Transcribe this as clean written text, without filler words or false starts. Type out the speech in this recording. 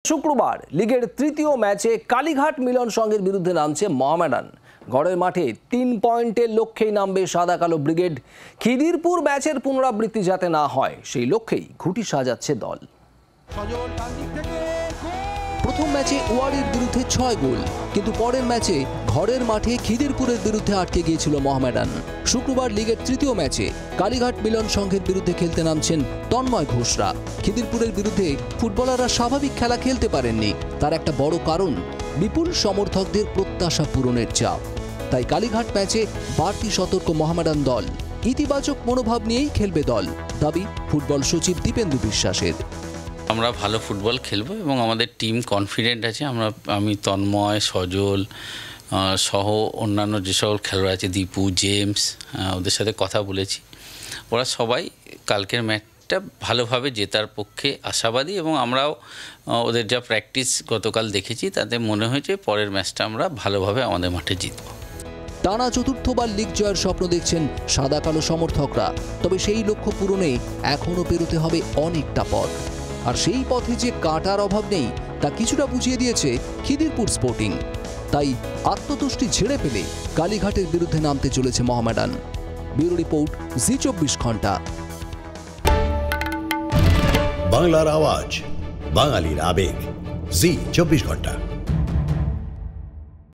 শুক্রবার লিগের তৃতীয় ম্যাচে কালীঘাট মিলন সংঘের বিরুদ্ধে নামছে মোহামেডান। ঘরের মাঠে 3 পয়েন্টের লক্ষ্যেই নামবে সাদা কালো ব্রিগেড। খিদিরপুর ম্যাচের পুনরাবৃত্তি যাতে না হয় সেই লক্ষ্যেই ঘুঁটি সাজাচ্ছে দল। প্রথম ম্যাচে ওয়ারির বিরুদ্ধে 6 গোল, কিন্তু পরের ম্যাচে ঘরের মাঠে খিদিরপুরের বিরুদ্ধে আটকে গিয়েছিল মোহামেডান। শুক্রবার লিগের তৃতীয় ম্যাচে কালীঘাট মিলন সংঘের বিরুদ্ধে খেলতে নামছেন তন্ময় ঘোষরা। খিদিরপুরের বিরুদ্ধে ফুটবলাররা স্বাভাবিক খেলা খেলতে পারেননি, তার একটা বড় কারণ বিপুল সমর্থকদের প্রত্যাশা পূরণের চাপ। তাই কালীঘাট ম্যাচে বাড়তি সতর্ক মোহামেডান দল। ইতিবাচক মনোভাব নিয়েই খেলবে দল, দাবি ফুটবল সচিব দীপেন্দু বিশ্বাসের। আমরা ভালো ফুটবল খেলবো এবং আমাদের টিম কনফিডেন্ট আছে। আমি তন্ময়, সজল সহ অন্যান্য যে সকল খেলোয়াড় আছে, দীপু, জেমস, ওদের সাথে কথা বলেছি। ওরা সবাই কালকের ম্যাচটা ভালোভাবে জেতার পক্ষে আশাবাদী এবং আমরাও ওদের যা প্র্যাকটিস গতকাল দেখেছি তাতে মনে হয়েছে পরের ম্যাচটা আমরা ভালোভাবে আমাদের মাঠে জিতব। টানা চতুর্থবার লিগ জয়ের স্বপ্ন দেখছেন সাদা কালো সমর্থকরা, তবে সেই লক্ষ্য পূরণে এখনও পেরোতে হবে অনেকটা পথ। আর সেই পথে যে কাঁটার অভাব নেই তা কিছুটা বুঝিয়ে দিয়েছে খিদিরপুর স্পোর্টিং। তাই আত্মতুষ্টি ঝেড়ে ফেলে কালীঘাটের বিরুদ্ধে নামতে চলেছে মোহামেডান। ব্যুরো রিপোর্ট, জি 24 ঘন্টা। বাংলার আওয়াজ, বাঙালির আবেগ, জি 24 ঘন্টা।